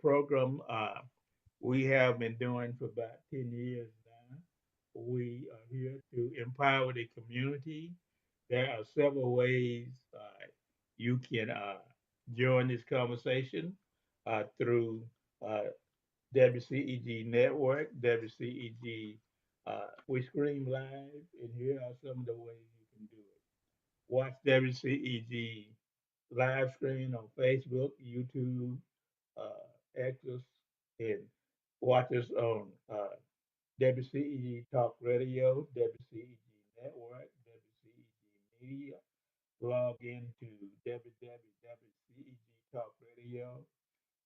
program we have been doing for about 10 years now. We are here to empower the community. There are several ways you can join this conversation through uh, WCEG Network, WCEG. We stream live, and here are some of the ways you can do it. Watch WCEG live stream on Facebook, YouTube, X's, and watch us on WCEG Talk Radio, WCEG Network, WCEG Media. Log into www.ceg Talk Radio.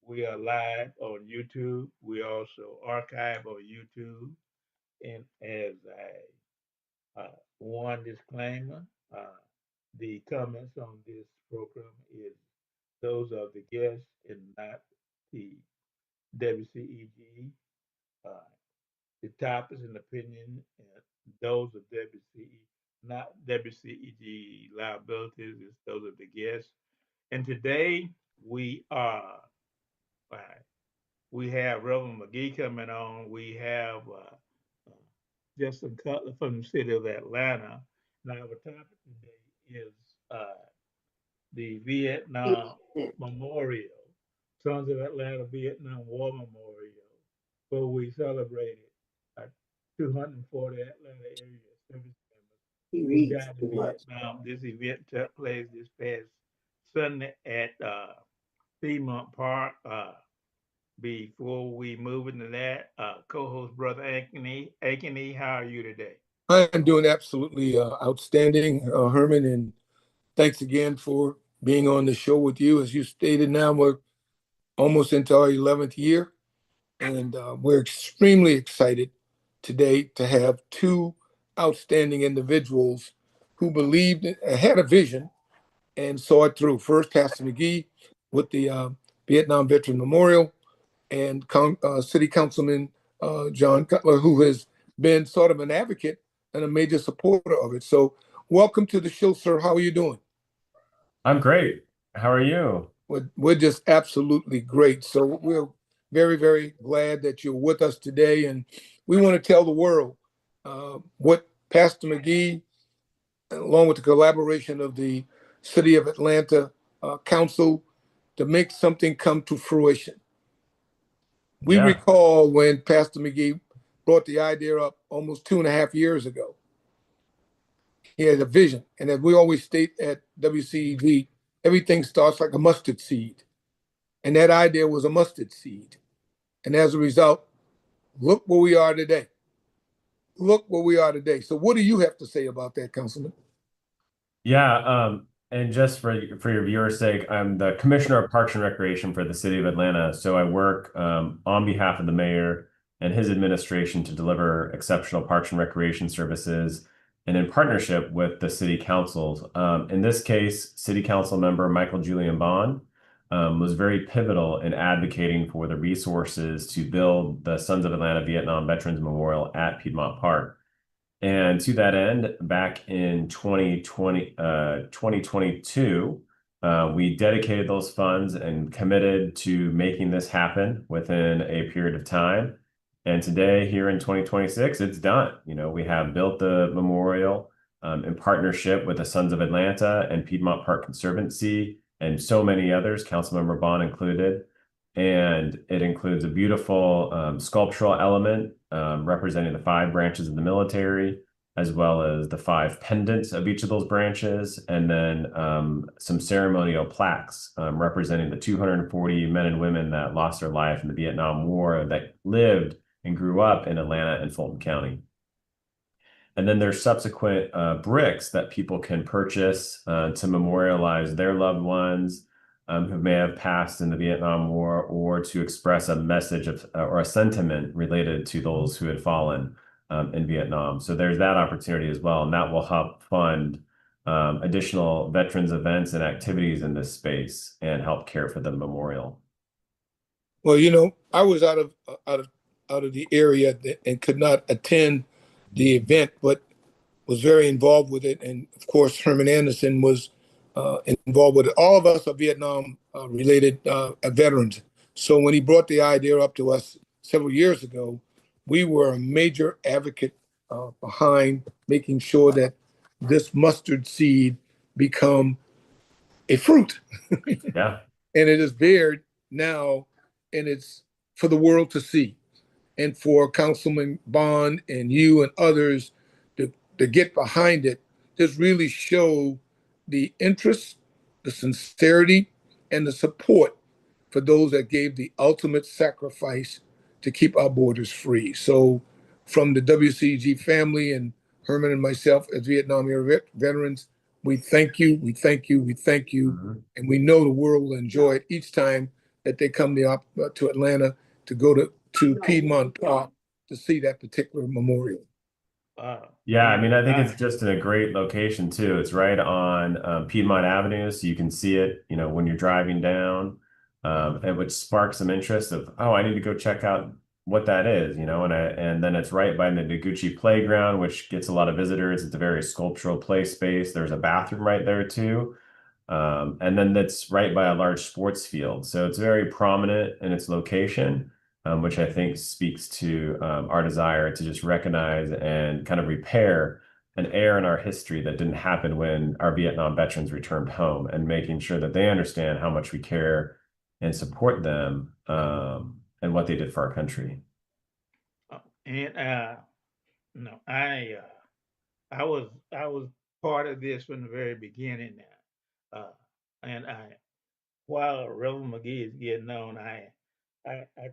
We are live on YouTube. We also archive on YouTube. And as one disclaimer, uh, the comments on this program is those of the guests and not the WCEG. Uh, the topics and opinion and those of WCE, not WCEG liabilities, is those of the guests. And today we are, uh, we have Reverend McGhee coming on. We have Justin Cutler from the city of Atlanta. Now, our topic today is the Vietnam Memorial, Sons of Atlanta Vietnam War Memorial, where we celebrated 240 Atlanta area service members who died in Vietnam. This event took place this past Sunday at Fremont Park. Before we move into that, co-host Brother Ankeny, how are you today? I am doing absolutely outstanding, Herman, and thanks again for being on the show with you. As you stated, now we're almost into our 11th year, and we're extremely excited today to have two outstanding individuals who believed, had a vision, and saw it through. First, Pastor McGhee with the Vietnam Veteran Memorial, and City Councilman John Cutler, who has been sort of an advocate and a major supporter of it. So welcome to the show, sir. How are you doing? I'm great. How are you? We're just absolutely great. So we're very, very glad that you're with us today. And we want to tell the world what Pastor McGhee, along with the collaboration of the City of Atlanta Council, to make something come to fruition. We recall when Pastor McGhee brought the idea up almost 2.5 years ago. He had a vision. And as we always state at WCEG, everything starts like a mustard seed. And that idea was a mustard seed. And as a result, look where we are today. Look where we are today. So what do you have to say about that, Councilman? Yeah, and just for your viewers' sake, I'm the Commissioner of Parks and Recreation for the City of Atlanta. So I work on behalf of the mayor and his administration to deliver exceptional parks and recreation services, and in partnership with the city councils. In this case, City Council member Michael Julian Bond was very pivotal in advocating for the resources to build the Sons of Atlanta Vietnam Veterans Memorial at Piedmont Park. And to that end, back in 2022, we dedicated those funds and committed to making this happen within a period of time. And today, here in 2026, it's done. You know, we have built the memorial in partnership with the Sons of Atlanta and Piedmont Park Conservancy and so many others, Councilmember Bond included. And it includes a beautiful sculptural element representing the 5 branches of the military, as well as the 5 pendants of each of those branches, and then some ceremonial plaques representing the 240 men and women that lost their life in the Vietnam War that lived and grew up in Atlanta and Fulton County. And then there's subsequent bricks that people can purchase to memorialize their loved ones who may have passed in the Vietnam War, or to express a message of or a sentiment related to those who had fallen in Vietnam. So there's that opportunity as well, and that will help fund additional veterans events and activities in this space and help care for the memorial. Well, you know, I was out of the area and could not attend the event, but was very involved with it. And of course, Herman Anderson was involved with it. All of us are Vietnam related veterans. So when he brought the idea up to us several years ago, we were a major advocate behind making sure that this mustard seed become a fruit. Yeah. And it is bared now, and it's for the world to see, and for Councilman Bond and you and others to get behind it, just really show the interest, the sincerity, and the support for those that gave the ultimate sacrifice to keep our borders free. So, from the WCG family and Herman and myself as Vietnam era veterans, we thank you, we thank you, we thank you, Mhm. and we know the world will enjoy it each time that they come to Atlanta to go to Piedmont Park to see that particular memorial. Yeah, I mean, And I think it's just in a great location too. It's right on Piedmont Avenue, so you can see it, when you're driving down, and which sparks some interest of, oh, I need to go check out what that is, and then it's right by the Noguchi Playground, which gets a lot of visitors. It's a very sculptural play space. There's a bathroom right there too. And then that's right by a large sports field. So it's very prominent in its location, which I think speaks to our desire to just recognize and kind of repair an error in our history that didn't happen when our Vietnam veterans returned home, and making sure that they understand how much we care and support them, and what they did for our country. and no, I was part of this from the very beginning now. And while Reverend McGhee is getting on, I I, I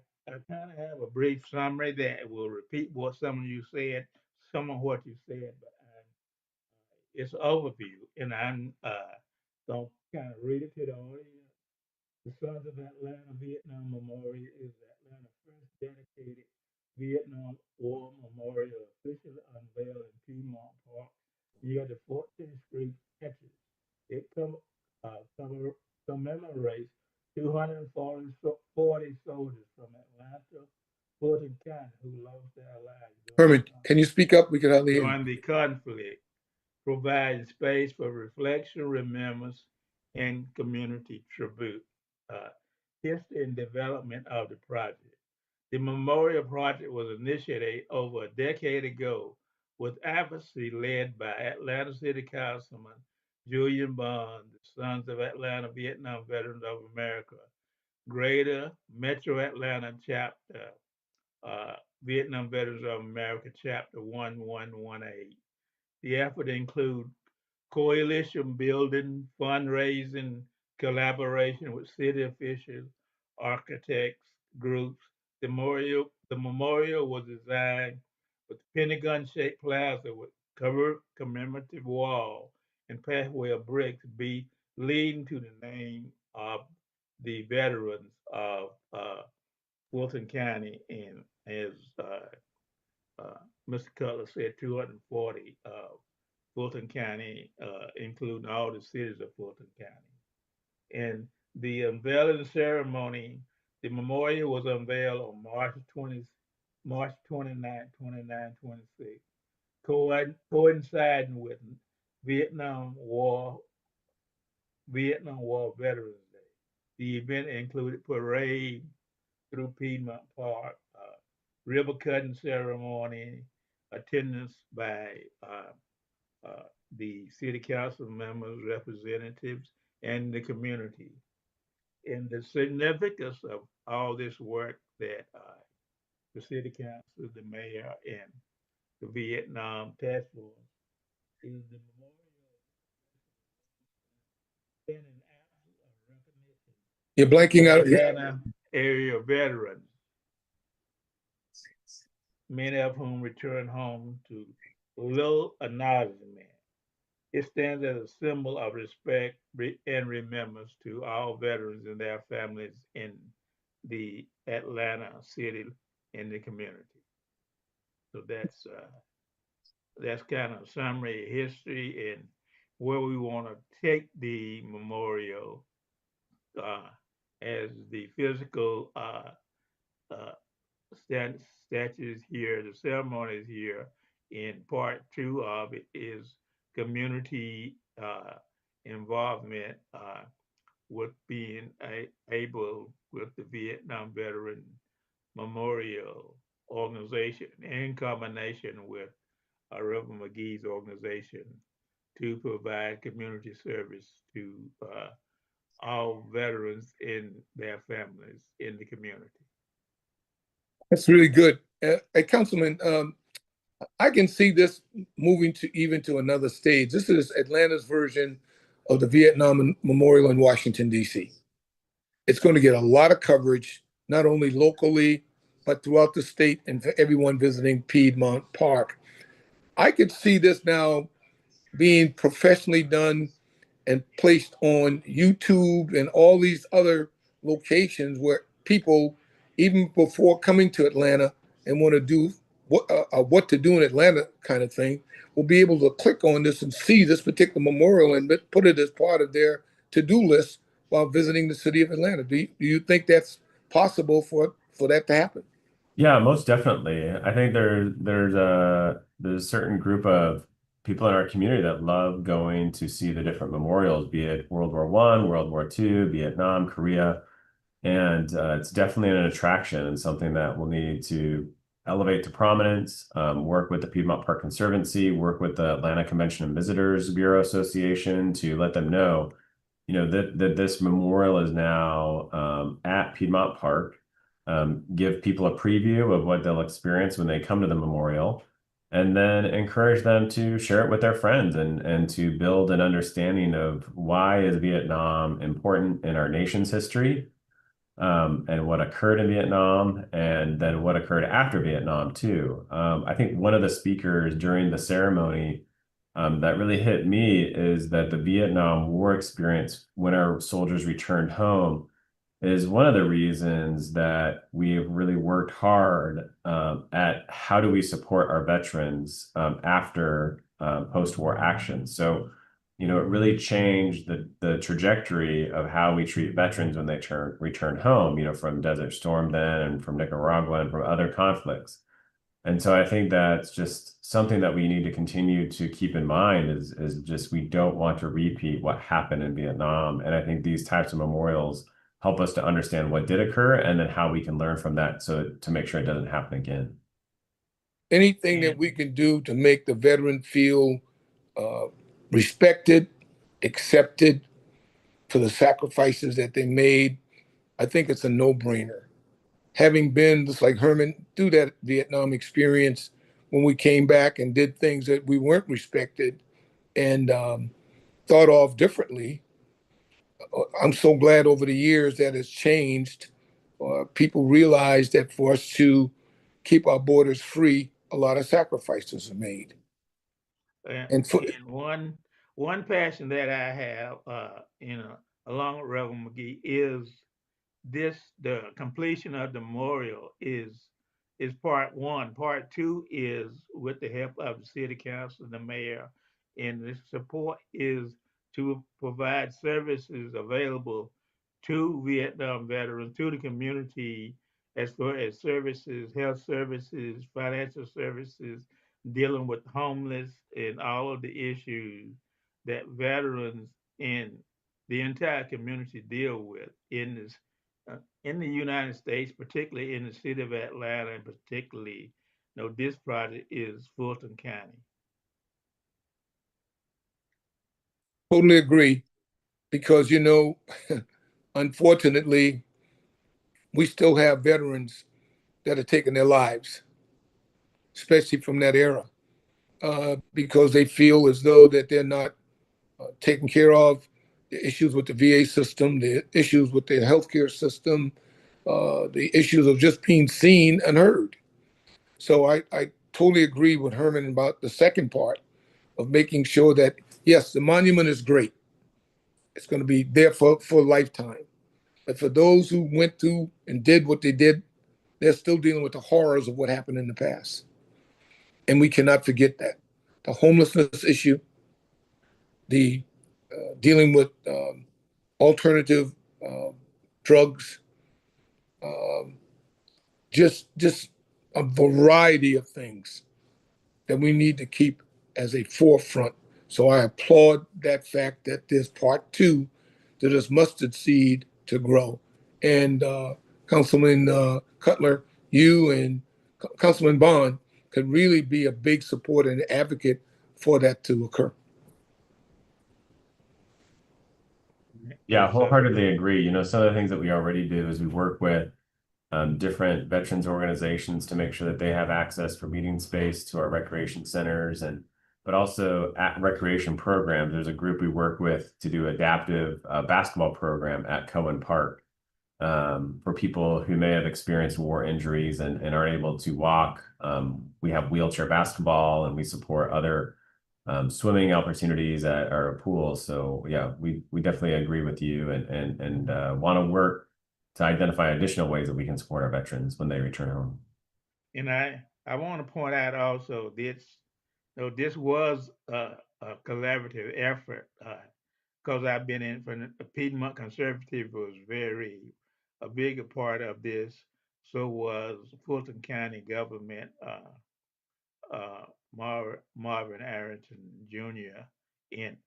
kind of have a brief summary that will repeat what some of you said, some of what you said, but it's overview, and I'm gonna kind of read it to the audience. The Sons of Atlanta Vietnam Memorial is Atlanta's first dedicated Vietnam War memorial officially unveiled in Piedmont Park near the 14th Street entrance. It commemorates 240 soldiers from Atlanta, Fulton County who lost their lives Herman, can you speak up? We can hardly hear you. during the conflict, providing space for reflection, remembrance, and community tribute. Uh, History and development of the project. The memorial project was initiated over a decade ago with advocacy led by Atlanta City Councilman Julian Bond, the Sons of Atlanta Vietnam Veterans of America, Greater Metro Atlanta Chapter, uh, Vietnam Veterans of America Chapter 1118. The effort includes coalition building, fundraising, collaboration with city officials, architects, groups. The memorial was designed with pentagon-shaped plaza with covered commemorative wall and pathway of bricks be leading to the name of the veterans of Wilson County, and as uh, Mr. Cutler said, 240 Fulton County, including all the cities of Fulton County. And the unveiling ceremony, the memorial was unveiled on March 29, 26, coinciding with Vietnam War Vietnam War Veterans Day. The event included parade through Piedmont Park, river cutting ceremony, attendance by uh, the city council members, representatives, and the community. And the significance of all this work that the city council, the mayor, and the Vietnam Task Force is the memorial and an act of recognition You're blanking of out. Atlanta area veterans, many of whom returned home to little acknowledgement. It stands as a symbol of respect and remembrance to all veterans and their families in the Atlanta city and the community. So that's kind of summary of history and where we want to take the memorial uh, as the physical uh, statues here, the ceremonies here. In part two of it is community involvement with being able with the Vietnam Veteran Memorial Organization in combination with Reverend McGhee's organization to provide community service to all veterans and their families in the community. That's really good. Hey, Councilman, I can see this moving to even to another stage. This is Atlanta's version of the Vietnam Memorial in Washington, D.C. It's going to get a lot of coverage, not only locally, but throughout the state and for everyone visiting Piedmont Park. I could see this now being professionally done and placed on YouTube and all these other locations where people, even before coming to Atlanta and want to do what to do in Atlanta kind of thing, will be able to click on this and see this particular memorial and put it as part of their to-do list while visiting the city of Atlanta. Do you think that's possible for that to happen? Yeah, most definitely. I think there's a certain group of people in our community that love going to see the different memorials, be it World War I, World War II, Vietnam, Korea. And it's definitely an attraction and something that we'll need to elevate to prominence, work with the Piedmont Park Conservancy, work with the Atlanta Convention and Visitors Bureau Association to let them know, that this memorial is now at Piedmont Park. Give people a preview of what they'll experience when they come to the memorial, and then encourage them to share it with their friends and to build an understanding of why is Vietnam important in our nation's history, and what occurred in Vietnam, and then what occurred after Vietnam too. I think one of the speakers during the ceremony that really hit me is that the Vietnam War experience when our soldiers returned home is one of the reasons that we've really worked hard at how do we support our veterans after post-war action. So, it really changed the trajectory of how we treat veterans when they return home, from Desert Storm then and from Nicaragua and from other conflicts. And so I think that's just something that we need to continue to keep in mind is just we don't want to repeat what happened in Vietnam. And I think these types of memorials help us to understand what did occur and then how we can learn from that so to make sure it doesn't happen again. Anything that we can do to make the veteran feel respected, accepted for the sacrifices that they made, I think it's a no-brainer. Having been, just like Herman, through that Vietnam experience, when we came back and did things that we weren't respected and thought of differently, I'm so glad over the years that it's changed. People realize that for us to keep our borders free, a lot of sacrifices are made. And for, And one passion that I have, along with Reverend McGhee, is the completion of the memorial is part one. Part two is with the help of the city council and the mayor, and the support is to provide services available to Vietnam veterans, to the community, as far as services, health services, financial services, dealing with homeless and all of the issues that veterans and the entire community deal with in the United States, particularly in the city of Atlanta, and particularly, this project is Fulton County. totally agree, because, unfortunately, we still have veterans that are taking their lives, especially from that era, because they feel as though that they're not taken care of. The issues with the VA system, the issues with the healthcare system, the issues of just being seen and heard. So I totally agree with Herman about the second part of making sure that, yes, the monument is great. It's going to be there for a lifetime. But for those who went through and did what they did, they're still dealing with the horrors of what happened in the past. And we cannot forget that. The homelessness issue, the dealing with alternative drugs, um, just a variety of things that we need to keep as a forefront. So I applaud that fact that there's part two to this mustard seed to grow. And Councilman Cutler, you and Councilman Bond could really be a big supporter and advocate for that to occur. Yeah, Yes, sir. wholeheartedly agree. Some of the things that we already do is we work with different veterans organizations to make sure that they have access for meeting space to our recreation centers, but also at recreation programs. There's a group we work with to do adaptive basketball program at Cohen Park for people who may have experienced war injuries and aren't able to walk. We have wheelchair basketball, and we support other swimming opportunities at our pools. So yeah, we definitely agree with you and want to work to identify additional ways that we can support our veterans when they return home. And I want to point out also this was a collaborative effort because I've been in for the Piedmont Conservative was a bigger part of this. So was Fulton County government. Marvin Arrington Jr. in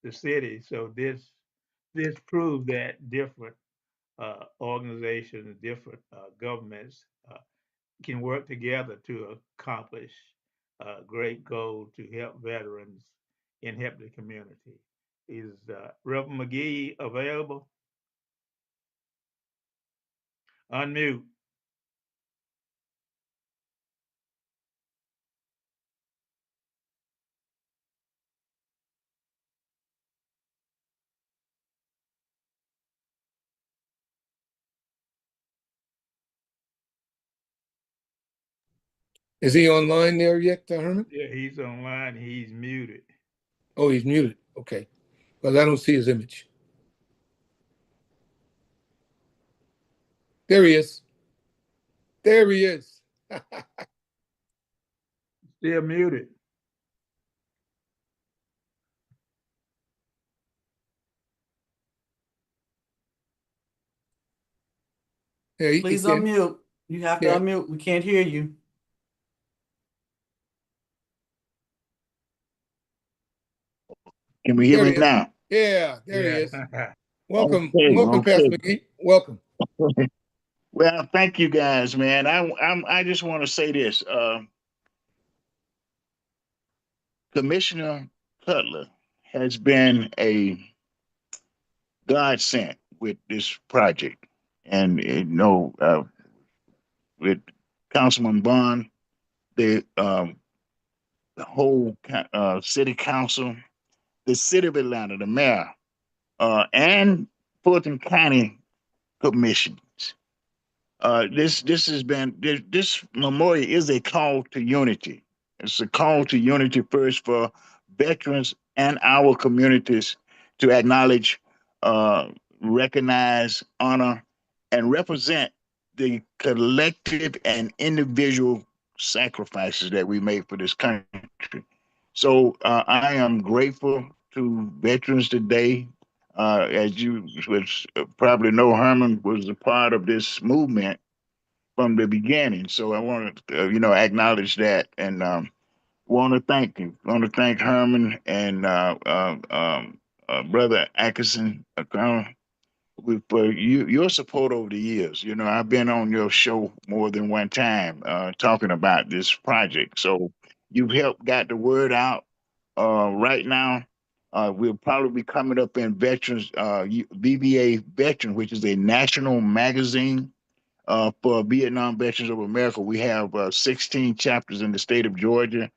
the city. So this proved that different organizations, different governments can work together to accomplish a great goal to help veterans and help the community. Is Reverend McGhee available? Unmute. Is he online there yet, Herman? Yeah, he's online. He's muted. Oh, he's muted. Okay. Well, I don't see his image. There he is. There he is. Still muted. Yeah, Please unmute. You have to unmute. We can't hear you. Can we hear me now? Yeah, there he is. Welcome, Okay, welcome, Pastor McGhee. Welcome. Well, thank you guys, man. I just want to say this. Commissioner Cutler has been a godsend with this project, and with Councilman Bond, the whole city council, the city of Atlanta, the mayor, and Fulton County commissions. This memorial is a call to unity. It's a call to unity first for veterans and our communities to acknowledge, uh, recognize, honor, and represent the collective and individual sacrifices that we made for this country. So I am grateful to veterans today. As you probably know, Herman was a part of this movement from the beginning. So I want to, acknowledge that and want to thank you. Want to thank Herman and Brother Atkinson for your support over the years. I've been on your show more than one time talking about this project. So you've helped got the word out. Right now, we'll probably be coming up in Veterans, VBA Veteran, which is a national magazine for Vietnam Veterans of America. We have 16 chapters in the state of Georgia,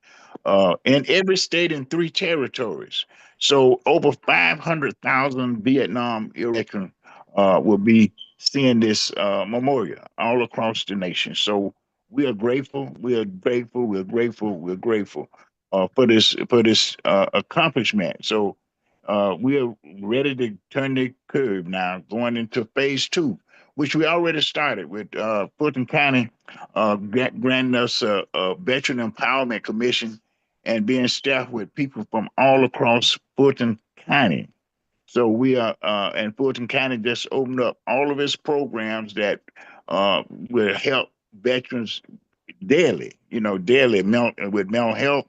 in every state in 3 territories. So over 500,000 Vietnam veterans will be seeing this memorial all across the nation. So we are grateful. We are grateful. We're grateful. We're grateful for this accomplishment. So we are ready to turn the curve now, going into phase 2, which we already started with Fulton County granting us a Veteran Empowerment Commission and being staffed with people from all across Fulton County. So we are, and Fulton County just opened up all of its programs that will help veterans daily, daily with mental health.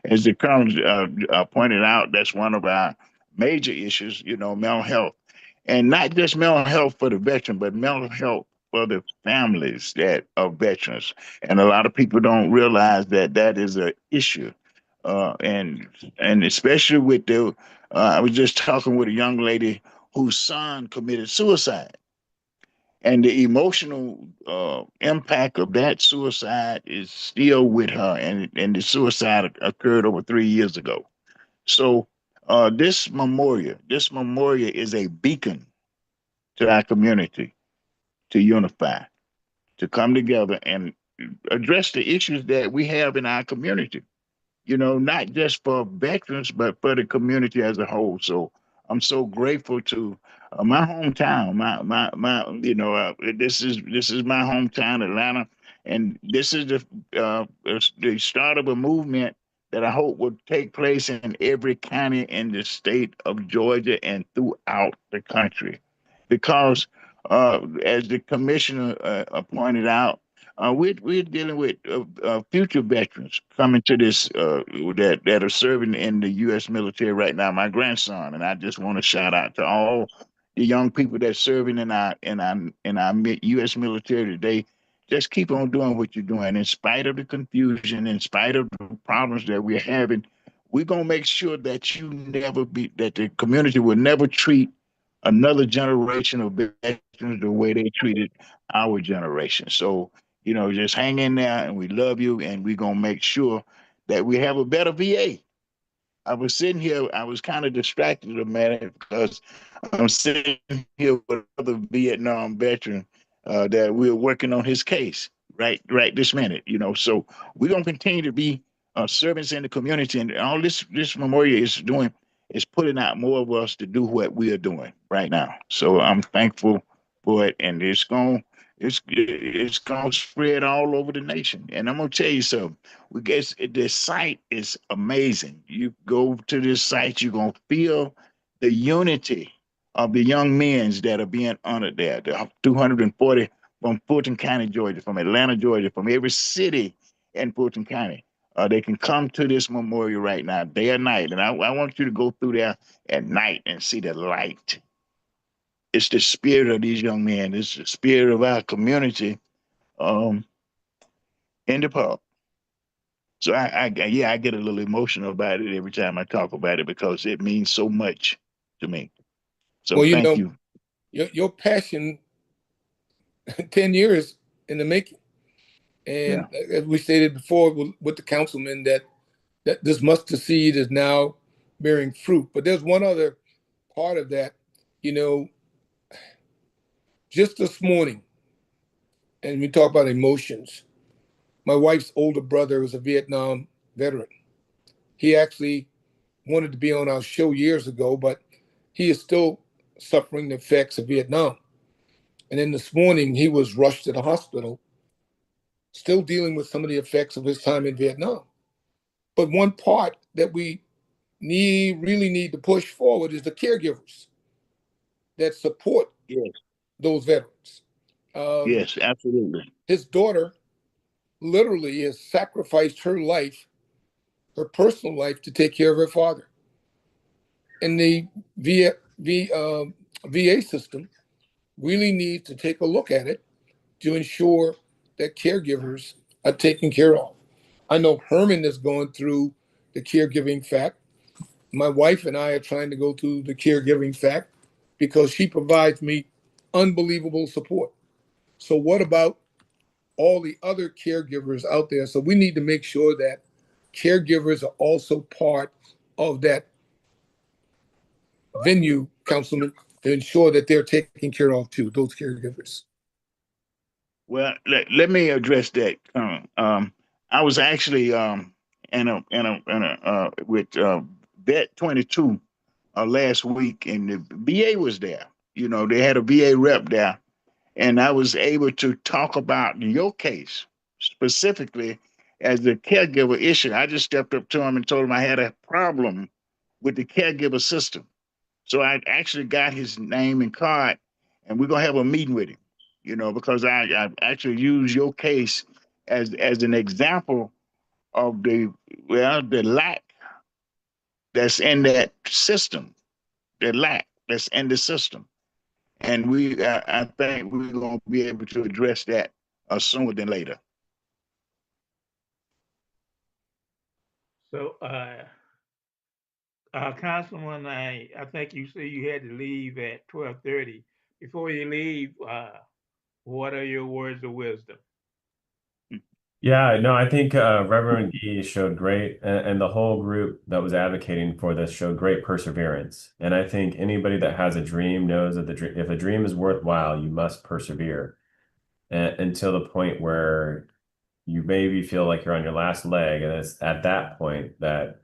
As the colonel pointed out, that's one of our major issues, mental health. and not just mental health for the veteran, but mental health for the families that are veterans. And a lot of people don't realize that that is an issue, and especially with the. I was just talking with a young lady whose son committed suicide, and the emotional impact of that suicide is still with her, and the suicide occurred over 3 years ago. So this memorial is a beacon to our community to unify, to come together and address the issues that we have in our community, not just for veterans, but for the community as a whole. So I'm so grateful to my hometown. This is my hometown, Atlanta, and this is the start of a movement that I hope will take place in every county in the state of Georgia and throughout the country, because as the commissioner pointed out, we're dealing with future veterans coming to this that are serving in the U.S. military right now. My grandson, and I just want to shout out to all the young people that's serving in our U.S. military today. Just keep on doing what you're doing, in spite of the confusion, in spite of the problems that we're having. We're gonna make sure that that the community will never treat another generation of veterans the way they treated our generation. So, just hang in there, and we love you, and we're gonna make sure that we have a better VA. I was sitting here, I was kind of distracted a minute because I'm sitting here with another Vietnam veteran that we're working on his case right this minute. So we're gonna continue to be servants in the community, and all this memorial is doing is putting out more of us to do what we are doing right now. So I'm thankful for it, and it's gonna spread all over the nation. And I'm gonna tell you something. We guess this site is amazing. You go to this site, you're gonna feel the unity of the young men that are being honored there. The 240 from Fulton County, Georgia, from Atlanta, Georgia, from every city in Fulton County. They can come to this memorial right now, day or night. And I want you to go through there at night and see the light. It's the spirit of these young men. It's the spirit of our community um, in the pub. So I get a little emotional about it every time I talk about it because it means so much to me. So Well, thank you. your passion, 10 years in the making. Yeah. And as we stated before with the councilman, that this mustard seed is now bearing fruit. But there's one other part of that, you know, just this morning, and we talk about emotions. My wife's older brother was a Vietnam veteran. He actually wanted to be on our show years ago, but he is still suffering the effects of Vietnam. And then this morning, he was rushed to the hospital, still dealing with some of the effects of his time in Vietnam. But one part that we really need to push forward is the caregivers that support Yes. those veterans. Um, Yes. Absolutely. his daughter literally has sacrificed her life, her personal life, to take care of her father. And the VA system really needs to take a look at it to ensure that caregivers are taken care of. I know Herman is going through the caregiving fact. My wife and I are trying to go through the caregiving fact because she provides me unbelievable support. So, what about all the other caregivers out there? So, we need to make sure that caregivers are also part of that venue, Councilman, to ensure that they're taken care of too, those caregivers. Well, let me address that. I was actually with Vet 22 last week, and the VA was there. They had a VA rep there, and I was able to talk about your case specifically as the caregiver issue. I just stepped up to him and told him I had a problem with the caregiver system. So I actually got his name and card, and we're gonna have a meeting with him. Because I actually use your case as an example of the lack that's in that system, the lack that's in the system. and I think we're going to be able to address that sooner than later. So, Councilman, I think you said you had to leave at 12:30. Before you leave, what are your words of wisdom? Yeah, no, I think Reverend McGhee showed great, and the whole group that was advocating for this showed great perseverance. And I think anybody that has a dream knows that if a dream is worthwhile, you must persevere until the point where you maybe feel like you're on your last leg, and it's at that point that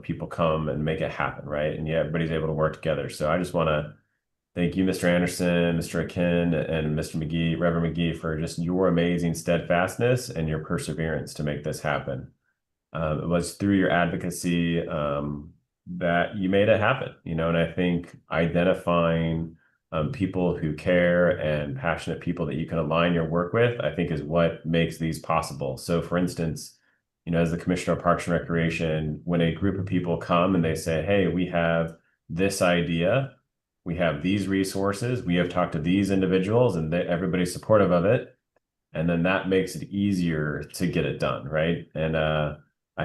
people come and make it happen, right? And yeah, everybody's able to work together. So I just want to thank you, Mr. Anderson, Mr. Aiken, and Mr. McGhee, Reverend McGhee, for just your amazing steadfastness and your perseverance to make this happen. It was through your advocacy that you made it happen, and I think identifying people who care and passionate people that you can align your work with, I think is what makes these possible. So for instance, as the Commissioner of Parks and Recreation, when a group of people come and they say, hey, we have this idea, we have these resources, we have talked to these individuals, and everybody's supportive of it. And then that makes it easier to get it done, right? And I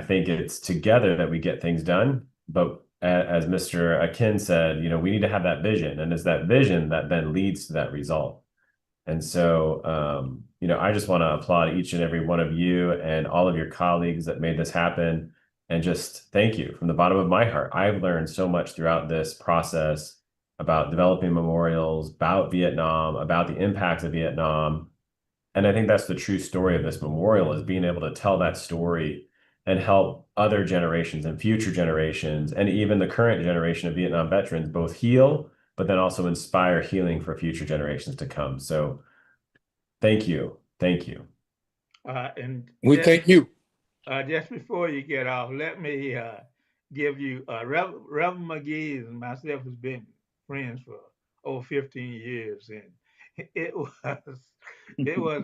think it's together that we get things done. But as Mr. Akin said, we need to have that vision. And it's that vision that then leads to that result. And so, I just want to applaud each and every one of you and all of your colleagues that made this happen. And just thank you from the bottom of my heart. I've learned so much throughout this process about developing memorials, about Vietnam, about the impacts of Vietnam. And I think that's the true story of this memorial, is being able to tell that story and help other generations and future generations, and even the current generation of Vietnam veterans, both heal, but then also inspire healing for future generations to come. So thank you. Thank you. And We thank you. Just before you get off, let me give you Reverend McGhee and myself has been friends for over 15 years, and it was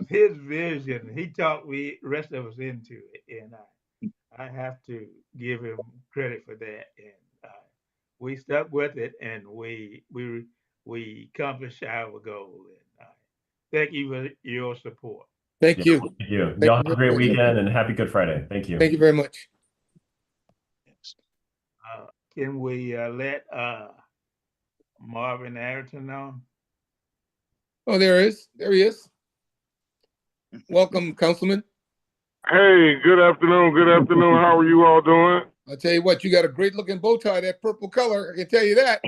his vision. He talked we rest of us into it, and I have to give him credit for that. And we stuck with it, and we accomplished our goal. And thank you for your support. Thank you. Thank you. Thank Y'all you have a great very much. weekend and happy Good Friday. Thank you. Thank you very much. Can we let Marvin Ayrton know? Oh, there he is. Welcome, Councilman. Hey, good afternoon. Good afternoon. How are you all doing? I'll tell you what, you got a great looking bow tie, that purple color. I can tell you that.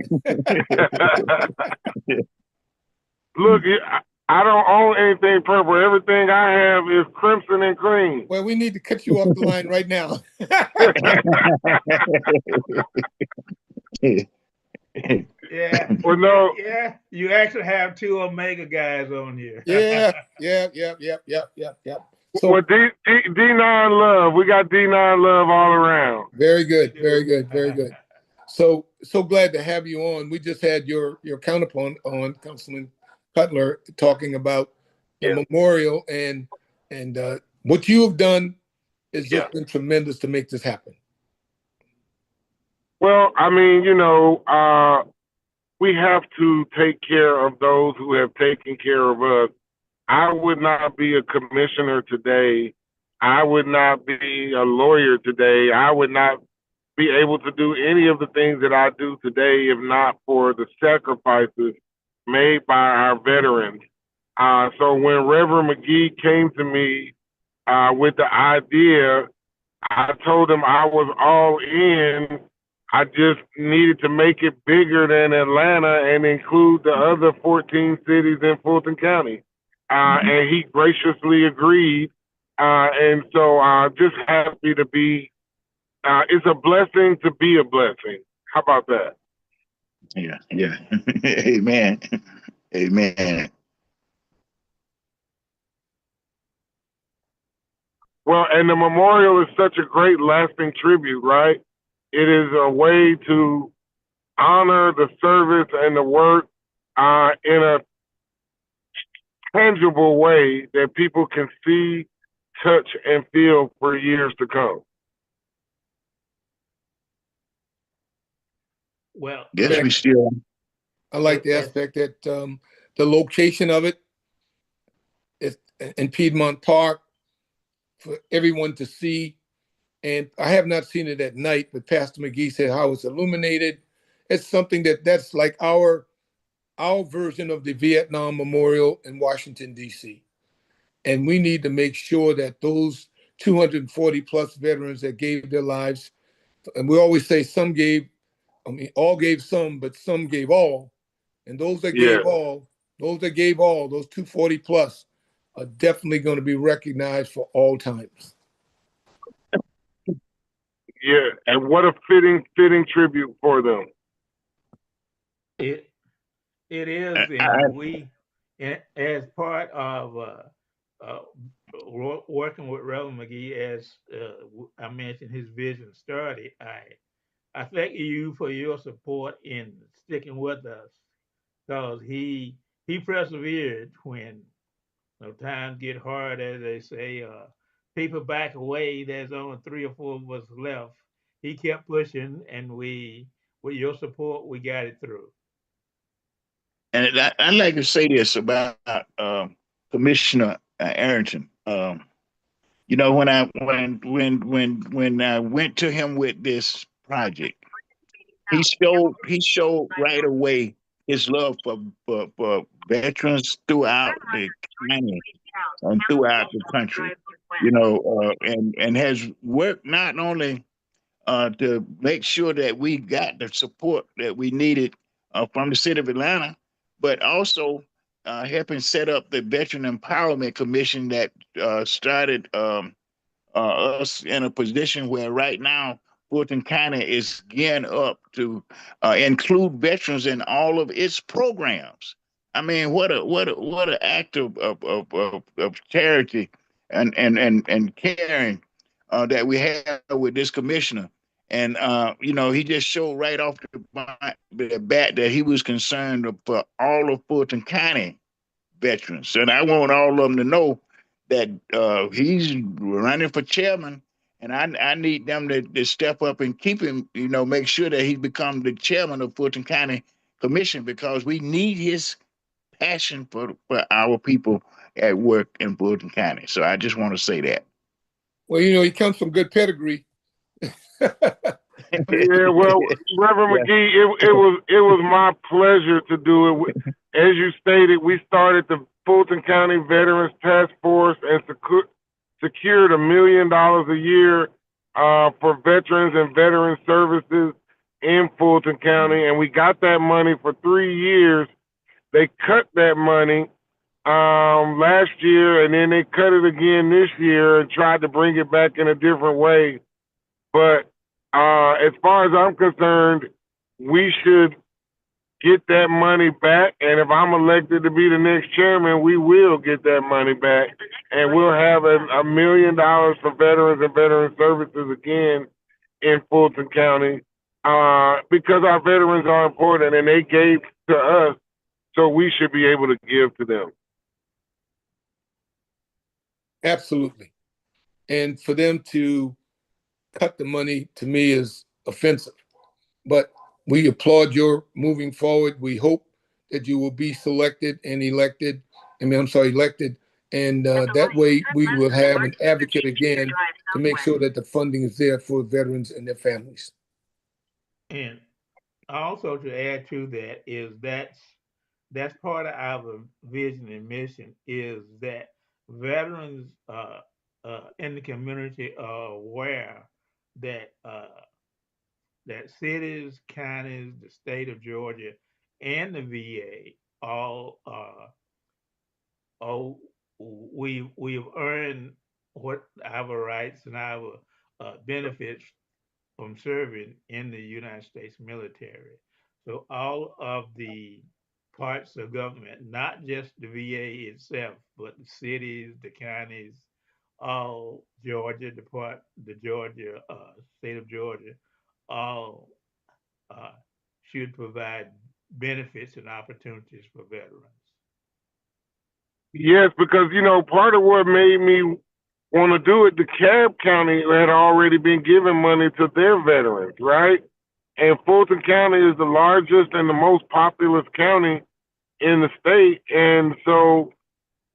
Look, I don't own anything purple. Everything I have is crimson and cream. Well, we need to cut you off the line right now. Yeah. Well, no. Yeah, you actually have two Omega guys on here. Yeah. So, well, D9 love. We got D9 love all around. Very good. So glad to have you on. We just had your counterpart on, Councilman Cutler, talking about the memorial, and what you have done has just been tremendous to make this happen. Well, I mean, we have to take care of those who have taken care of us. I would not be a commissioner today. I would not be a lawyer today. I would not be able to do any of the things that I do today if not for the sacrifices made by our veterans. So when Reverend McGhee came to me with the idea, I told him I was all in. I just needed to make it bigger than Atlanta and include the other 14 cities in Fulton County. And he graciously agreed. And so just happy to be, it's a blessing to be a blessing. How about that? Yeah. Amen. Amen. Well, and the memorial is such a great lasting tribute, right? It is a way to honor the service and the work in a tangible way that people can see, touch, and feel for years to come. Well, Guess we still. I like the As aspect that the location of it is in Piedmont Park for everyone to see. And I have not seen it at night, but Pastor McGhee said how it's illuminated. It's something that's like our version of the Vietnam Memorial in Washington, D.C. And we need to make sure that those 240 plus veterans that gave their lives, and we always say some gave, I mean, all gave some, but some gave all. And those that Yeah, gave all, those 240 plus, are definitely going to be recognized for all times. yeah. And what a fitting tribute for them. it it is, I, and we, as part of uh, working with Reverend McGee, as I mentioned, his vision started. I thank you for your support in sticking with us, because he persevered when times get hard, as they say. People back away. There's only three or four of us left. He kept pushing, and with your support, we got it through. and I'd like to say this about Commissioner Arrington. You know, when I went to him with this project, he showed right away his love for veterans throughout the county and throughout the country. You know, and has worked not only to make sure that we got the support that we needed from the city of Atlanta, but also helping set up the Veteran Empowerment Commission that started us in a position where right now Fulton County is gearing up to include veterans in all of its programs. I mean, what an act of charity and caring that we have with this commissioner. And you know, he just showed right off the bat that he was concerned for all of Fulton County veterans. And I want all of them to know that he's running for chairman, and I need them to step up and keep him, you know, make sure that he becomes the chairman of Fulton County Commission, because we need his passion for our people at work in Fulton County. So I just want to say that. Well, you know, he comes from good pedigree. Yeah, well, Reverend Yeah. McGee, it was my pleasure to do it. As you stated, we started the Fulton County Veterans Task Force and secured $1 million a year for veterans and veteran services in Fulton County, and we got that money for 3 years. They cut that money last year, and then they cut it again this year and tried to bring it back in a different way. But as far as I'm concerned, we should get that money back. And if I'm elected to be the next chairman, we will get that money back. And we'll have $1 million for veterans and veteran services again in Fulton County because our veterans are important and they gave to us, so we should be able to give to them. Absolutely. And for them to cut the money, to me, is offensive. But we applaud your moving forward. We hope that you will be selected and elected. Elected. And that way we will have an advocate again to make sure that the funding is there for veterans and their families. And also to add to that is that's part of our vision and mission, is that veterans in the community are aware that that cities, counties, the state of Georgia, and the VA all oh, we've earned what our rights and our benefits from serving in the United States military. So all of the parts of government, not just the VA itself, but the cities, the counties, all Georgia, the Georgia state of Georgia, all uh, should provide benefits and opportunities for veterans. Yes, because part of what made me want to do it, DeKalb County had already been giving money to their veterans, right? and Fulton County is the largest and the most populous county in the state. And so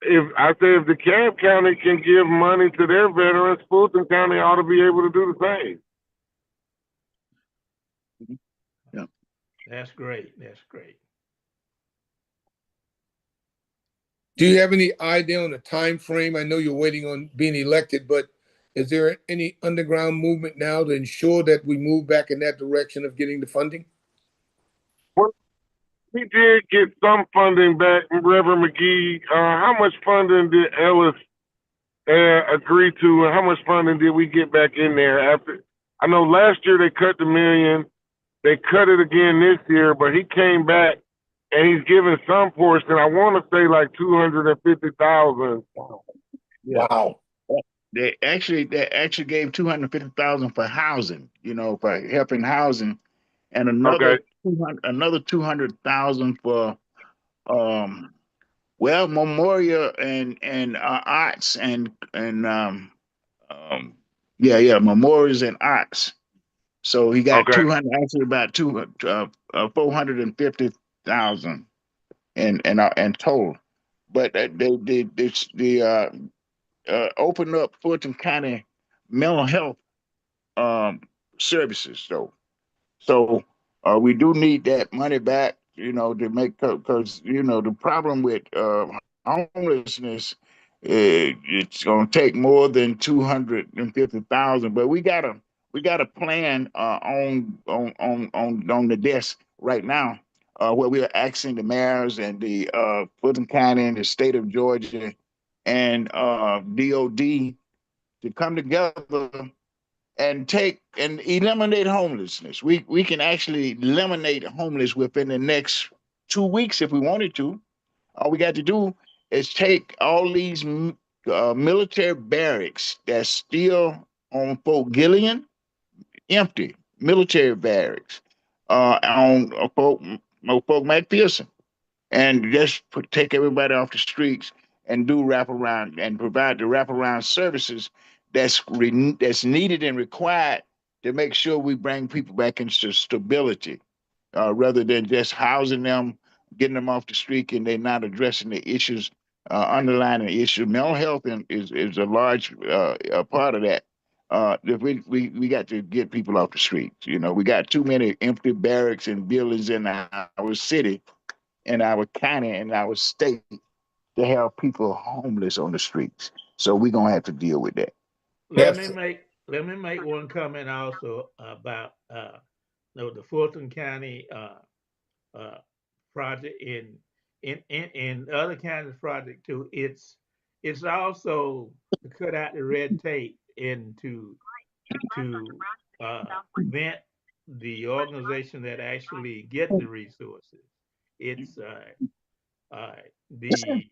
if DeKalb County can give money to their veterans, Fulton County ought to be able to do the same. Yeah. That's great. That's great. Do you have any idea on a time frame? I know you're waiting on being elected, but is there any underground movement now to ensure that we move back in that direction of getting the funding? Well, we did get some funding back, Reverend McGhee. How much funding did Ellis agree to, and how much funding did we get back in there after? I know last year they cut the $1 million. They cut it again this year, but he came back and he's given some portion. I want to say like 250,000. Yeah. Wow. They actually gave 250,000 for housing, for helping housing, and another Okay. 200,000 for memorial and arts and memorials and arts. So he got Okay. 200, actually about 450,000 and total. But they opened up Fulton County mental health services, though. So we do need that money back, to make, because the problem with homelessness, it's going to take more than 250,000. But we got a plan on the desk right now, where we are asking the mayors and the Fulton County and the state of Georgia and DOD to come together and eliminate homelessness. We can actually eliminate homeless within the next 2 weeks if we wanted to. All we got to do is take all these military barracks that's still on Fort Gillian, empty military barracks, on Fort McPherson, and just take everybody off the streets and do wraparound and provide the wraparound services that's needed and required to make sure we bring people back into stability, rather than just housing them, getting them off the street, and they're not addressing the issues, underlying the issue. Mental health is a large part of that. We got to get people off the streets. We got too many empty barracks and buildings in our city, in our county, in our state, to have people homeless on the streets. So we're gonna have to deal with that. Let me make one comment also about the Fulton County project in other counties project too. It's also to cut out the red tape and to prevent the organization that actually get the resources. It's the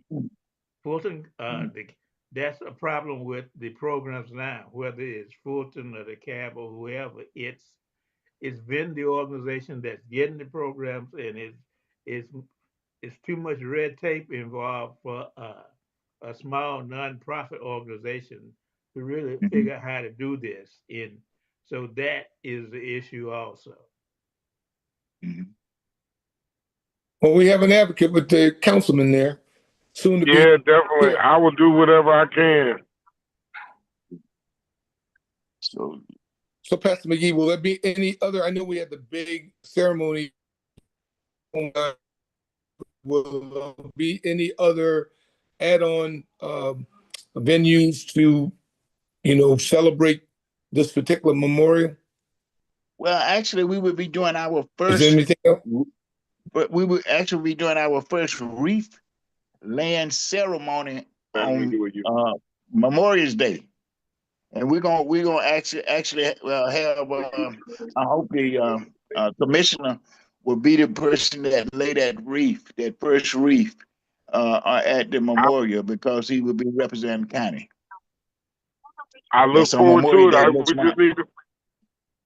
Fulton that's a problem with the programs now, whether it's Fulton or the CAB or whoever. It's been the organization that's getting the programs, and it's too much red tape involved for a small nonprofit organization to really figure out how to do this. And so that is the issue also. Well, we have an advocate with the councilman there, soon to be. Yeah, definitely. I will do whatever I can. So Pastor McGhee, will there be any other? I know we had the big ceremony. Will there be any other add-on venues to, celebrate this particular memorial? Well, actually, we would be doing our first. Is there anything else? But we would actually be doing our first wreath laying ceremony on Memorial Day, and we're gonna actually have. I hope the commissioner will be the person that lay that first wreath at the memorial, because he will be representing the county. I look forward to it.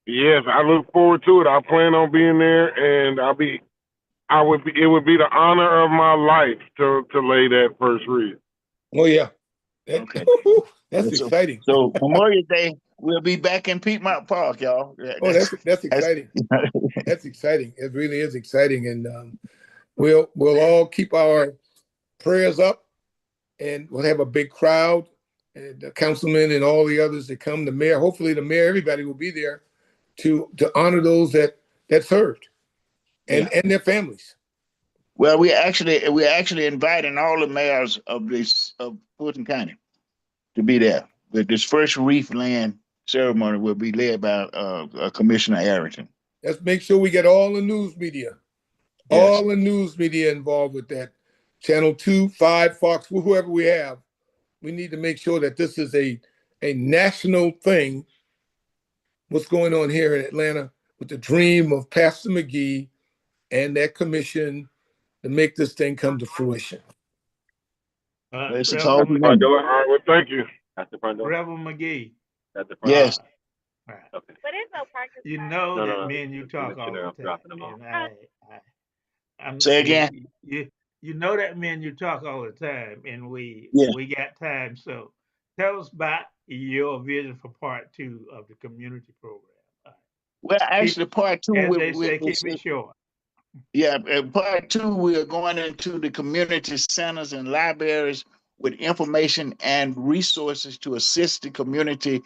Yes, I look forward to it. I plan on being there, and it would be the honor of my life to lay that first wreath. Oh yeah. Okay. That's exciting. So Memorial Day, we'll be back in Piedmont Park, y'all. Oh, that's exciting. That's That's exciting. It really is exciting, and we'll all keep our prayers up, and we'll have a big crowd, and the councilmen and all the others that come. The mayor, hopefully, the mayor, everybody will be there to honor those that served yeah. and their families. Well, we're actually inviting all the mayors of Fulton County to be there. But this first wreath laying ceremony will be led by Commissioner Arrington. Let's make sure we get all the news media, Yes. all the news media involved with that. Channel 2, 5, Fox, whoever we have, we need to make sure that this is a national thing. What's going on here in Atlanta with the dream of Pastor McGhee and that commission to make this thing come to fruition. It's a call Reverend to All McGhee. unity. right, well, thank you. At the front door? Reverend McGhee. At the front Yes. door? Right. Okay. But it's no parking You spot. know No, that no, me no. and you Just to talk make sure all that I'm the time, dropping them off. and I'm Say again. you know that me and you talk all the time, and we Yeah. got time. So tell us about your vision for part 2 of the community program. Well, Keep, actually, part two, as they say, keep it short. yeah, part two, we are going into the community centers and libraries with information and resources to assist the community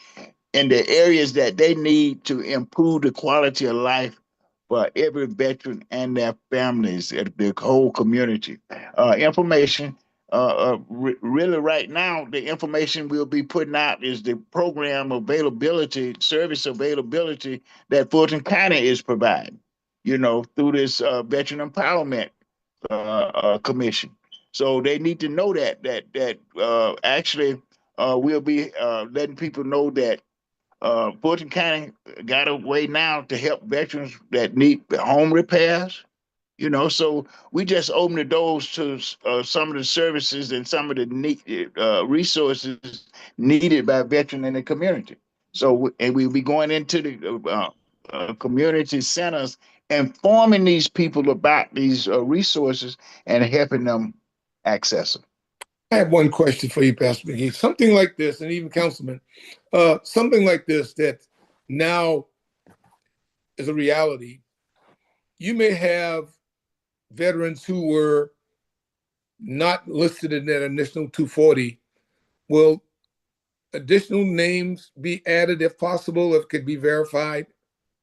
in the areas that they need to improve the quality of life for every veteran and their families, the whole community. Information, really right now, the information we'll be putting out is the program availability, service availability that Fulton County is providing, through this Veteran Empowerment Commission. So they need to know that actually we'll be letting people know that Fulton County got a way now to help veterans that need home repairs. So we just open the doors to some of the services and some of the resources needed by veterans in the community. So, and we'll be going into the community centers, informing these people about these resources and helping them access them. I have one question for you, Pastor McGhee. Something like this, and even Councilman, something like this that now is a reality. You may have veterans who were not listed in that initial 240. Will additional names be added if possible, if it could be verified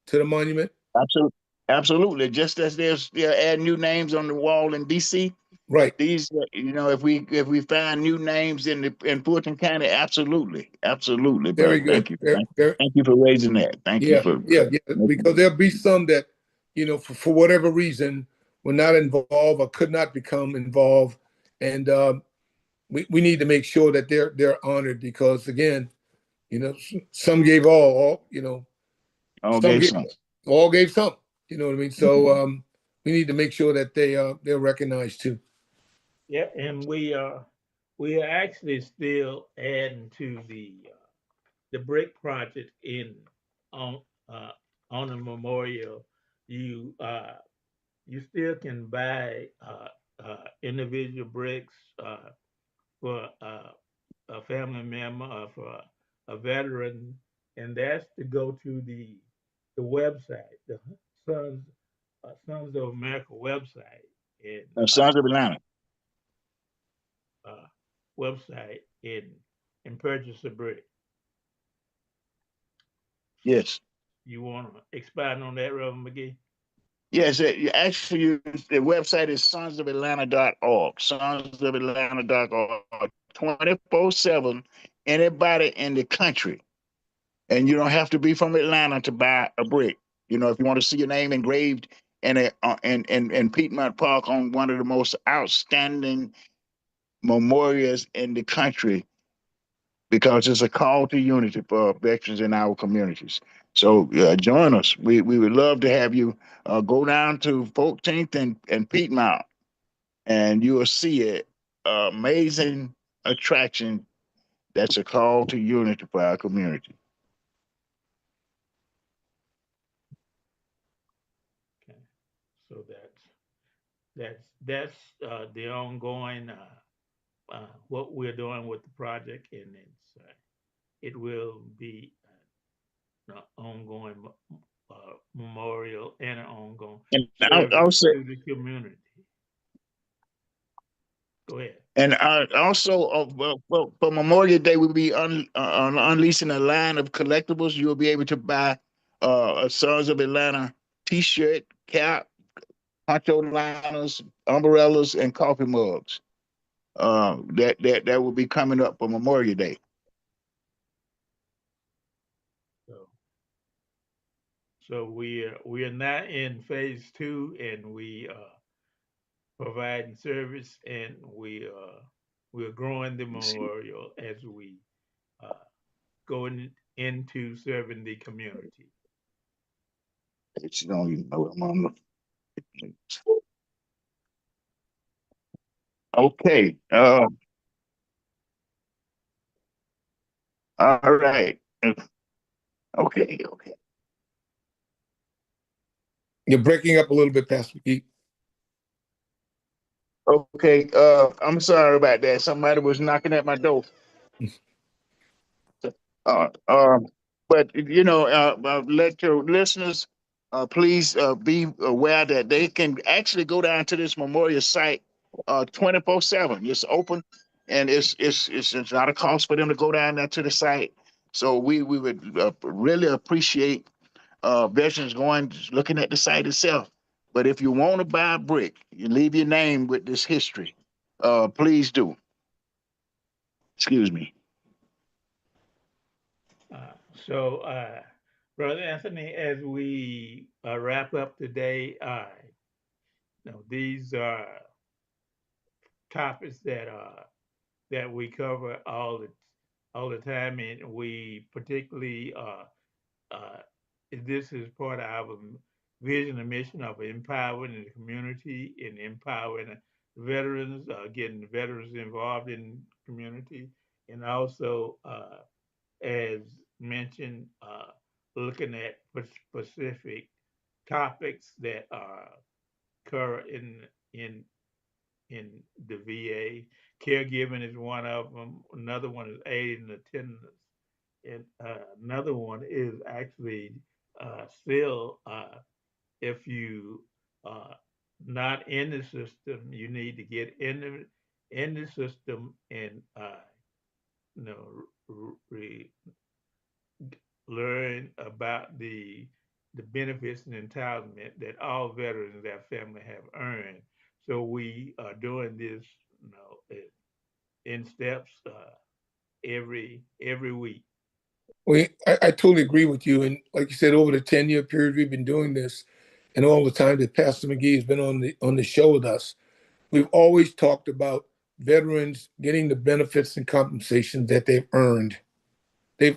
to the monument? Absolutely. Absolutely. Just as they're adding new names on the wall in DC, Right. these, if we find new names in Fulton County, absolutely, Very brother. good. Thank you. Very, very, Thank you for raising that. Thank you yeah, for yeah, yeah. making Because there'll be some that, for whatever reason, were not involved or could not become involved, and we need to make sure that they're honored because again, some gave all some gave gave some. all gave some. You know what I mean? So we need to make sure that they're recognized too. Yeah, and we are actually still adding to the brick project on uh, on the memorial. You you still can buy individual bricks for a family member or for a veteran, and that's to go to the website, the Sons Sons of America website, and Sons of Atlanta. uh, website and purchase a brick. Yes. You want to expand on that, Reverend McGee? Yes, actually, the website is sonsofatlanta.org. Sonsofatlanta.org. 24/7. Anybody in the country, and you don't have to be from Atlanta to buy a brick. If you want to see your name engraved in Piedmont Park on one of the most outstanding memorials in the country, because it's a call to unity for veterans in our communities. So join us. We would love to have you go down to 14th and Piedmont, and you will see an amazing attraction that's a call to unity for our community. Okay, so that's the ongoing what we're doing with the project, and it will be ongoing memorial and an ongoing And service also, to the community. Go ahead. and also for Memorial Day, we'll be unleashing a line of collectibles. You'll be able to buy a Sons of Atlanta T-shirt, cap, poncho liners, umbrellas, and coffee mugs. That will be coming up for Memorial Day. So, so we are not in phase 2, and we providing service, and we're growing the Let's see. memorial as we uh, go into serving the community. You don't even know what I'm on. Okay. All right. Okay. Okay. You're breaking up a little bit, Pastor McGhee. Okay. I'm sorry about that. Somebody was knocking at my door. Uh, um, but let your listeners please be aware that they can actually go down to this memorial site 24/7. It's open, and it's not a cost for them to go down there to the site. So we would really appreciate veterans going looking at the site itself. But if you want to buy a brick, you leave your name with this history. Please do. Excuse me. Uh, so, Brother Anthony, as we wrap up today, these are topics that we cover all the time, and we particularly uh, this is part of our vision and mission of empowering the community and empowering veterans, getting veterans involved in the community, and also, as mentioned, looking at specific topics that are current in in the VA. Caregiving is one of them. Another one is aid and attendance. And another one is actually still, if you not in the system, you need to get in the system and you know learn about the benefits and entitlement that all veterans and their family have earned. So we are doing this, in steps every week. I totally agree with you. And like you said, over the 10-year period we've been doing this, and all the time that Pastor McGhee has been on the show with us, we've always talked about veterans getting the benefits and compensation that they've earned. They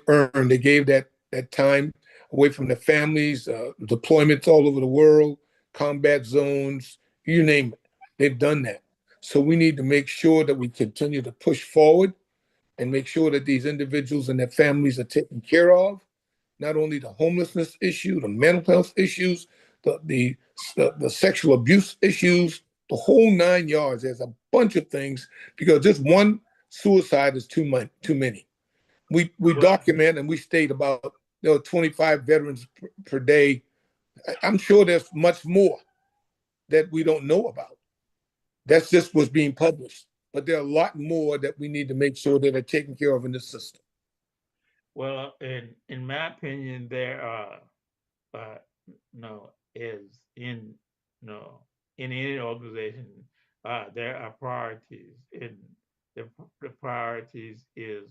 gave that time away from their families, deployments all over the world, combat zones, you name it. They've done that. So we need to make sure that we continue to push forward and make sure that these individuals and their families are taken care of. Not only the homelessness issue, the mental health issues, the sexual abuse issues, the whole 9 yards. There's a bunch of things because just one suicide is too many. We Well, document and we state about 25 veterans per day. I'm sure there's much more that we don't know about. That's just what's being published. But there are a lot more that we need to make sure that are taken care of in the system. well, in my opinion, there are uh, no is in no in any organization there are priorities, and the priorities is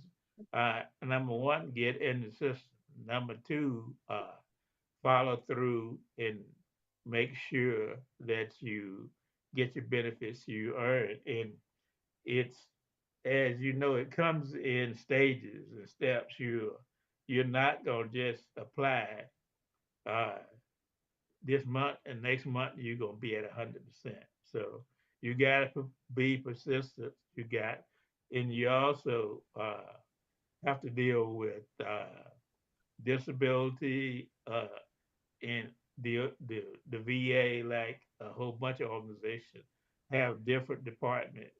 number one, get in the system. Number two, follow through and make sure that you get your benefits you earn. And it's, as you know, it comes in stages and steps. You're not gonna just apply uh, this month, and next month you're gonna be at 100%. So you gotta be persistent. And you also have to deal with disability and the VA, like a whole bunch of organizations, have different departments.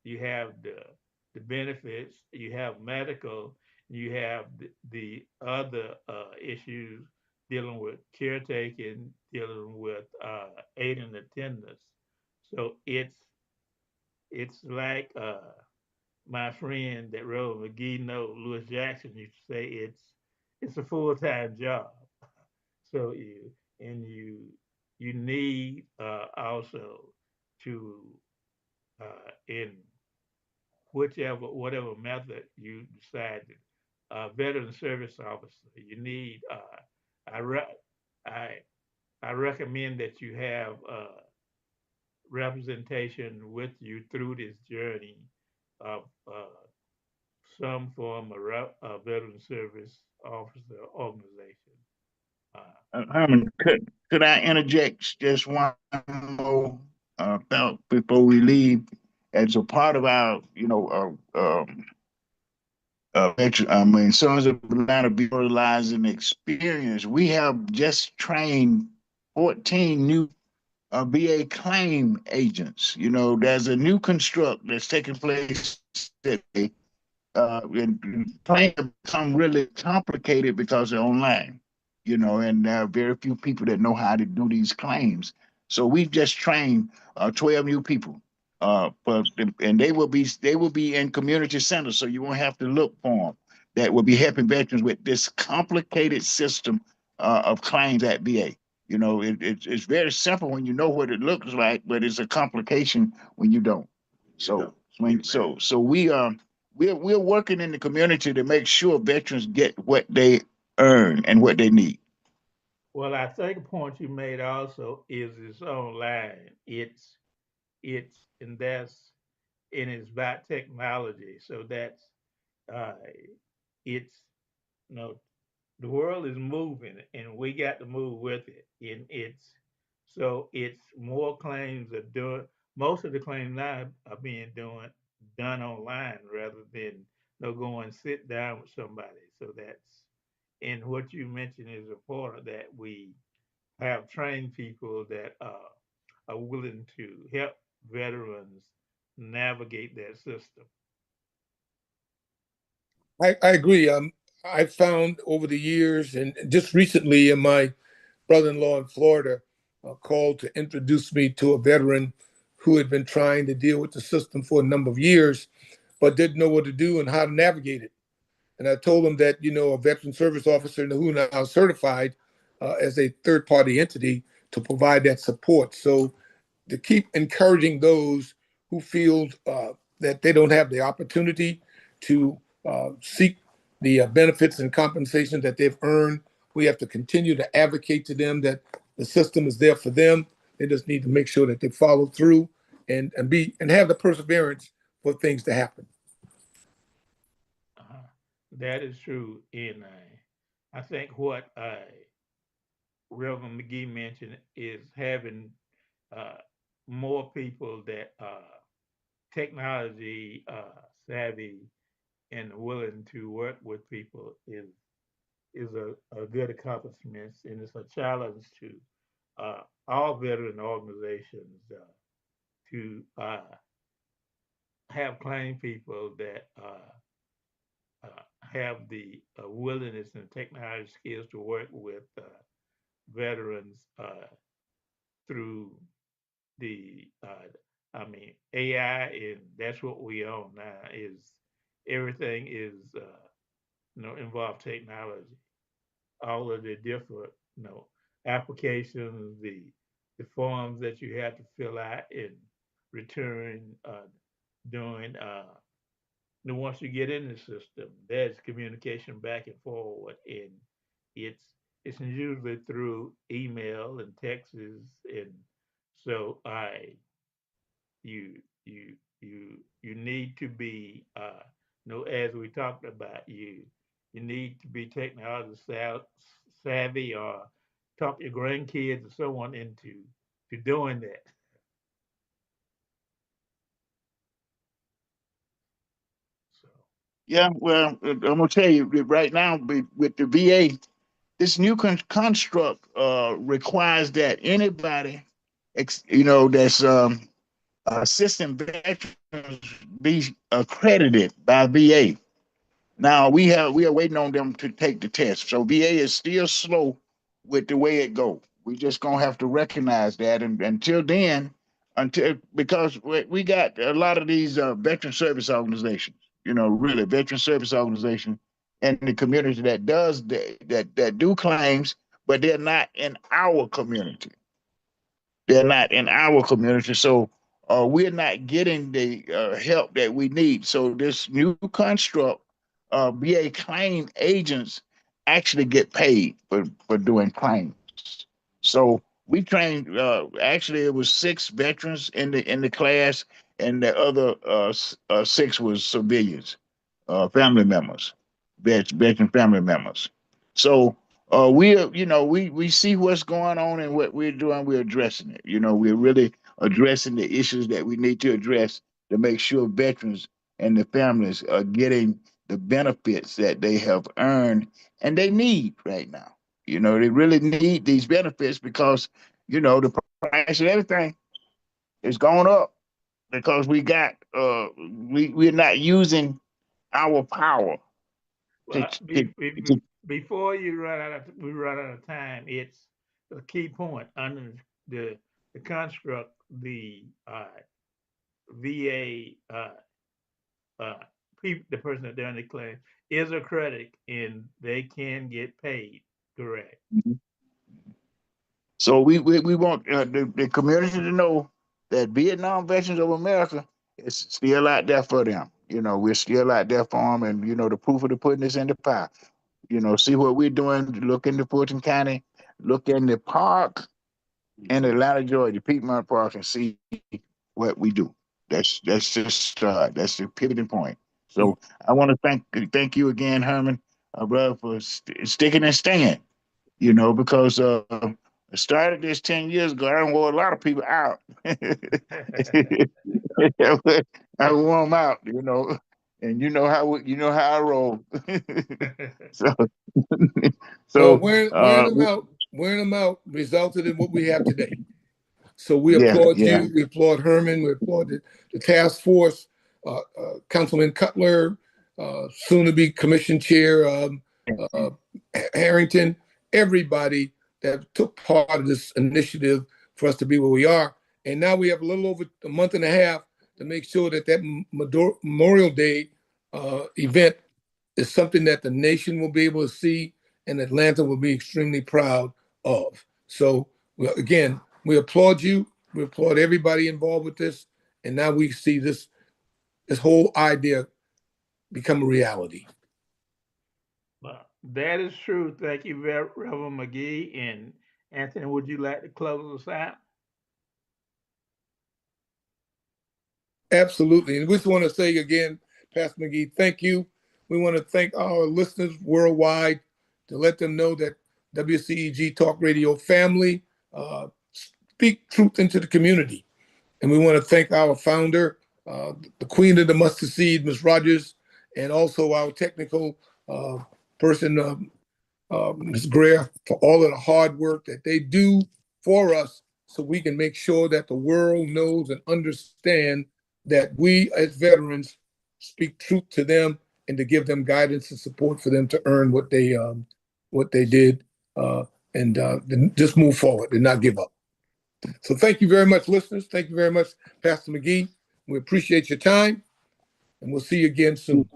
You have the benefits, you have medical, You have the other issues dealing with caretaking, dealing with aid and attendance. So it's like my friend that wrote McGhee note, Lewis Jackson, used to say it's a full time job. So you need also to in whatever method you decided, veteran service officer. You need I re- I I recommend that you have representation with you through this journey of some form of veteran service officer organization. Herman, could I interject just one more thought before we leave? As a part of our, I mean, Sons of Atlanta Brutalizing experience, we have just trained 14 new VA claim agents. You know, there's a new construct that's taking place today, and claims have become really complicated because they're online, and there are very few people that know how to do these claims. So we've just trained 12 new people, and they will be in community centers, so you won't have to look for them. That will be helping veterans with this complicated system of claims at VA. It's very simple when you know what it looks like, but it's a complication when you don't. So we're working in the community to make sure veterans get what they earn and what they need. Well, I think a point you made also is it's online. And it's about technology. So uh, it's you know the world is moving and we got to move with it. And it's more claims are doing most of the claims now are being done online rather than go and sit down with somebody. So that's and what you mentioned is important that we have trained people that are willing to help veterans navigate that system. I agree. I found over the years, and just recently, my brother-in-law in Florida called to introduce me to a veteran who had been trying to deal with the system for a number of years, but didn't know what to do and how to navigate it. And I told him that, a veteran service officer who now certified as a third-party entity to provide that support. So to keep encouraging those who feel that they don't have the opportunity to seek the benefits and compensation that they've earned. We have to continue to advocate to them that the system is there for them. They just need to make sure that they follow through and have the perseverance for things to happen. Uh, that is true. And I think what Reverend McGhee mentioned is having uh, more people that are technology savvy and willing to work with people is a good accomplishment, and it's a challenge to all veteran organizations to have claim people that have the willingness and technology skills to work with veterans through the AI, and that's what we own now. Is everything is involve technology. All of the different applications, the forms that you have to fill out and return during once you get in the system, there's communication back and forward, and it's it's usually through email and texts, and so I you you you need to be as we talked about, you need to be technology savvy or talk your grandkids or someone into to doing that. So Yeah, well, I'm gonna tell you right now with the VA, this new construct requires that anybody, that's assistant veterans be accredited by VA. Now we are waiting on them to take the test. So VA is still slow with the way it go. We just gonna have to recognize that, and until then, until because we got a lot of these veteran service organizations, really veteran service organizations in the community that that do claims, but they're not in our community. They're not in our community, so we're not getting the help that we need. So this new construct, VA claim agents actually get paid for doing claims. So we trained. Actually, it was 6 veterans in the class, and the other 6 was civilians, family members, veteran family members. So we see what's going on and what we're doing. We're addressing it. We're really addressing the issues that we need to address to make sure veterans and the families are getting the benefits that they have earned and they need right now. They really need these benefits because the price of everything is going up because we're not using our power to, Well, to, to before we run out of time, it's a key point under the the construct, the VA uh, the person that they're on the claim is a credit and they can get paid. Correct. So we want the community to know that Vietnam Veterans of America is still out there for them. We're still out there for them, and the proof of the pudding is in the pie. See what we're doing. Look into Fulton County, look in the park in Atlanta, Georgia, Piedmont Park, and see what we do. That's just that's the pivoting point. So I want to thank you again, Herman, brother, for sticking and staying. Because I started this 10 years ago. I wore a lot of people out. I wore them out, and you know how I roll. so So so wearing them out resulted in what we have today. So we yeah, applaud yeah. you, we applaud Herman, we applaud the task force, Councilman Cutler, soon to be commission chair, Harrington, everybody that took part of this initiative for us to be where we are. And now we have a little over a month and a half to make sure that Memorial Day event is something that the nation will be able to see and Atlanta will be extremely proud of. So again, we applaud you. We applaud everybody involved with this. And now we see this whole idea become a reality. Well, that is true. Thank you, Reverend McGhee. And Anthony, would you like to close us out? Absolutely. And we just want to say again, Pastor McGhee, thank you. We want to thank our listeners worldwide to let them know that WCEG Talk Radio family speak truth into the community. And we want to thank our founder, the queen of the mustard seed, Ms. Rogers, and also our technical person, Ms. Greer, for all of the hard work that they do for us so we can make sure that the world knows and understand that we as veterans speak truth to them and to give them guidance and support for them to earn what they did and just move forward and not give up. So thank you very much, listeners. Thank you very much, Pastor McGhee. We appreciate your time, and we'll see you again soon.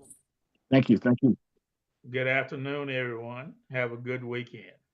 Thank you. Good afternoon, everyone. Have a good weekend.